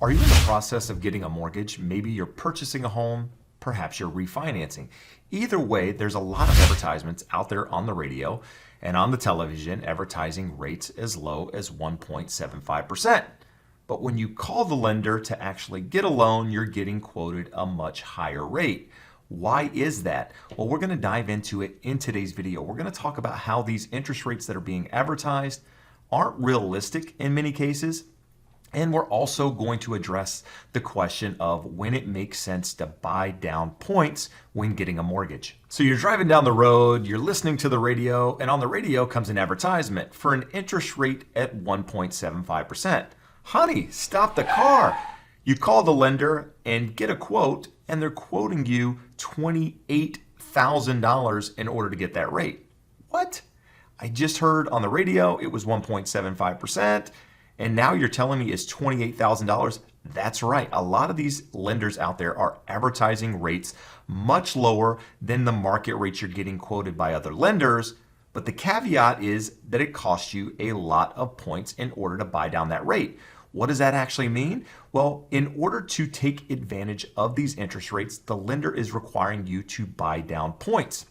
Are you in the process of getting a mortgage? Maybe you're purchasing a home, perhaps you're refinancing. Either way, there's a lot of advertisements out there on the radio and on the television advertising rates as low as 1.75%. But when you call the lender to actually get a loan, you're getting quoted a much higher rate. Why is that? Well, we're going to dive into it in today's video. We're going to talk about how these interest rates that are being advertised aren't realistic in many cases. And we're also going to address the question of when it makes sense to buy down points when getting a mortgage. So you're driving down the road, you're listening to the radio, and on the radio comes an advertisement for an interest rate at 1.75%. Honey, stop the car. You call the lender and get a quote, and they're quoting you $28,000 in order to get that rate. What? I just heard on the radio it was 1.75%. And now you're telling me it's $28,000? That's right. A lot of these lenders out there are advertising rates much lower than the market rates you're getting quoted by other lenders. But the caveat is that it costs you a lot of points in order to buy down that rate. What does that actually mean? Well, in order to take advantage of these interest rates, the lender is requiring you to buy down points.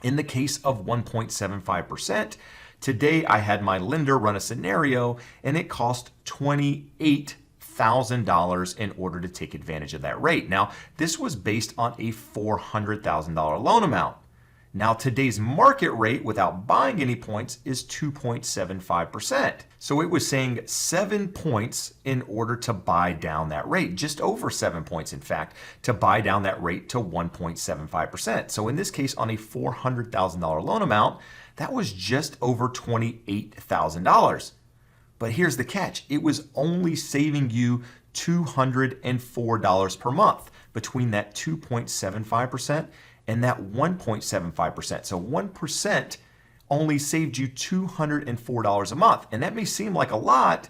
In the case of 1.75%, today I had my lender run a scenario and it cost $28,000 in order to take advantage of that rate. Now, this was based on a $400,000 loan amount. Now, today's market rate without buying any points is 2.75%. So it was saying 7 points in order to buy down that rate, just over 7 points, in fact, to buy down that rate to 1.75%. So in this case, on a $400,000 loan amount, that was just over $28,000. But here's the catch. It was only saving you $204 per month between that 2.75% and that 1.75%. So 1% only saved you $204 a month. And that may seem like a lot,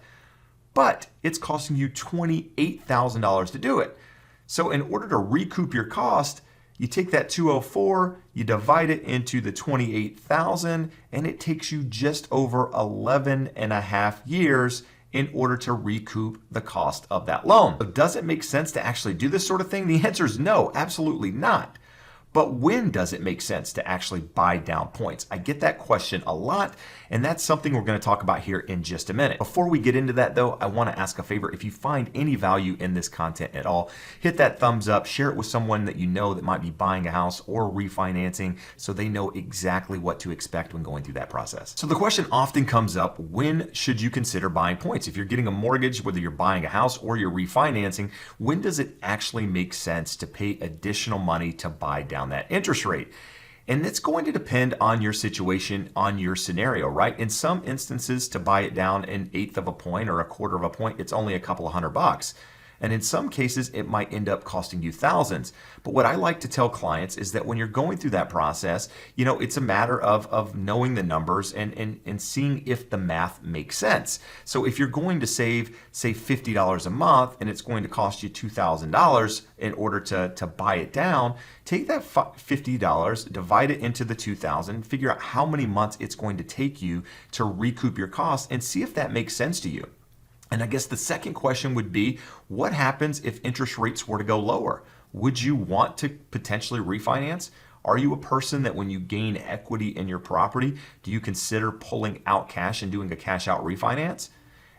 but it's costing you $28,000 to do it. So in order to recoup your cost, you take that 204, you divide it into the 28,000, and it takes you just over 11 and a half years in order to recoup the cost of that loan. So does it make sense to actually do this sort of thing? The answer is no, absolutely not. But when does it make sense to actually buy down points? I get that question a lot, and that's something we're going to talk about here in just a minute. Before we get into that though, I want to ask a favor. If you find any value in this content at all, hit that thumbs up, share it with someone that you know that might be buying a house or refinancing so they know exactly what to expect when going through that process. So the question often comes up, when should you consider buying points? If you're getting a mortgage, whether you're buying a house or you're refinancing, when does it actually make sense to pay additional money to buy down that interest rate? And it's going to depend on your situation, on your scenario, right? In some instances, to buy it down an eighth of a point or a quarter of a point, it's only a couple of $100. And in some cases, it might end up costing you thousands. But what I like to tell clients is that when you're going through that process, you know, it's a matter of knowing the numbers and seeing if the math makes sense. So if you're going to save, say, $50 a month and it's going to cost you $2,000 in order to buy it down, take that $50, divide it into the $2,000, figure out how many months it's going to take you to recoup your costs and see if that makes sense to you. And I guess the second question would be, what happens if interest rates were to go lower? Would you want to potentially refinance? Are you a person that when you gain equity in your property, do you consider pulling out cash and doing a cash out refinance?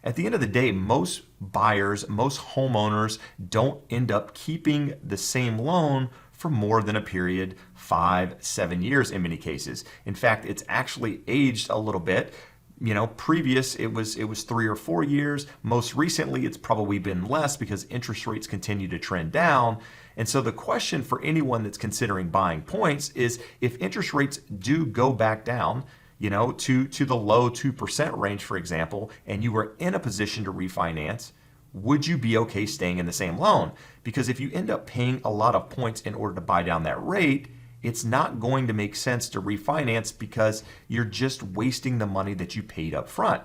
At the end of the day, most buyers, most homeowners don't end up keeping the same loan for more than a period, 5-7 years in many cases. In fact, it's actually aged a little bit. You know, previous it was 3 or 4 years. Most recently, it's probably been less because interest rates continue to trend down. And so the question for anyone that's considering buying points is, if interest rates do go back down, you know, to the low 2% range, for example, and you were in a position to refinance, would you be okay staying in the same loan? Because if you end up paying a lot of points in order to buy down that rate, it's not going to make sense to refinance because you're just wasting the money that you paid up front,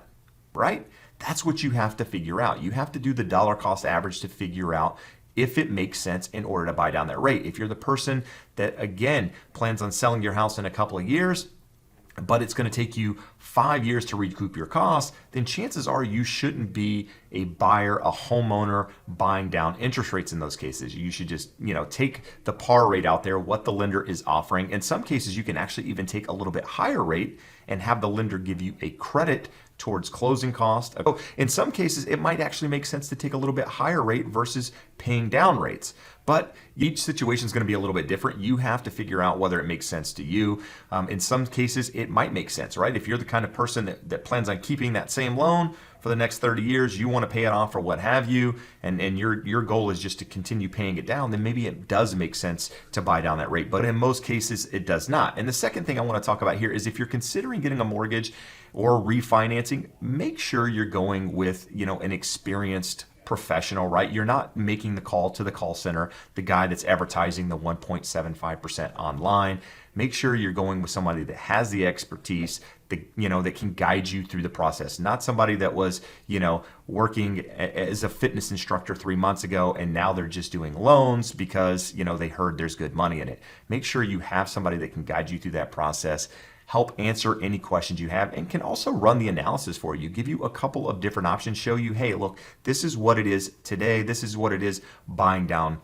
right? That's what you have to figure out. You have to do the dollar cost average to figure out if it makes sense in order to buy down that rate. If you're the person that, again, plans on selling your house in a couple of years, but it's going to take you 5 years to recoup your costs, then chances are you shouldn't be a buyer, a homeowner buying down interest rates in those cases. You should just, take the par rate out there, what the lender is offering. In some cases, you can actually even take a little bit higher rate and have the lender give you a credit towards closing cost. In some cases, it might actually make sense to take a little bit higher rate versus paying down rates. But each situation is going to be a little bit different. You have to figure out whether it makes sense to you. In some cases, it might make sense, right? If you're the kind of person that plans on keeping that same loan for the next 30 years, you want to pay it off or what have you, and your goal is just to continue paying it down, then maybe it does make sense to buy down that rate. But in most cases, it does not. And the second thing I want to talk about here is if you're considering getting a mortgage or refinancing, make sure you're going with, an experienced professional, right? You're not making the call to the call center, the guy that's advertising the 1.75% online. Make sure you're going with somebody that has the expertise, that can guide you through the process. Not somebody that was, working as a fitness instructor 3 months ago and now they're just doing loans because, they heard there's good money in it. Make sure you have somebody that can guide you through that process, help answer any questions you have, and can also run the analysis for you, give you a couple of different options, show you, hey, look, this is what it is today, this is what it is buying down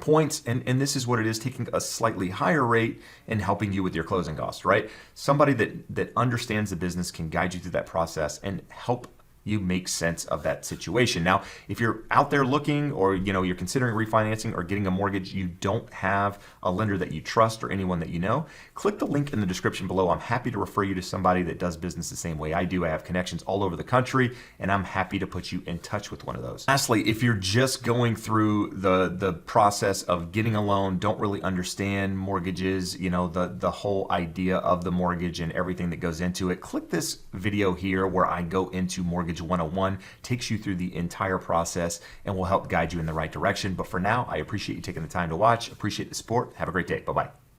points, and this is what it is taking a slightly higher rate and helping you with your closing costs, right? Somebody that understands the business can guide you through that process and help you make sense of that situation. Now, if you're out there looking or you're considering refinancing or getting a mortgage, you don't have a lender that you trust or anyone that you know, click the link in the description below. I'm happy to refer you to somebody that does business the same way I do. I have connections all over the country and I'm happy to put you in touch with one of those. Lastly, if you're just going through the process of getting a loan, don't really understand mortgages, the whole idea of the mortgage and everything that goes into it, click this video here where I go into Mortgage 101, takes you through the entire process and will help guide you in the right direction. But for now, I appreciate you taking the time to watch, appreciate the support. Have a great day. Bye-bye.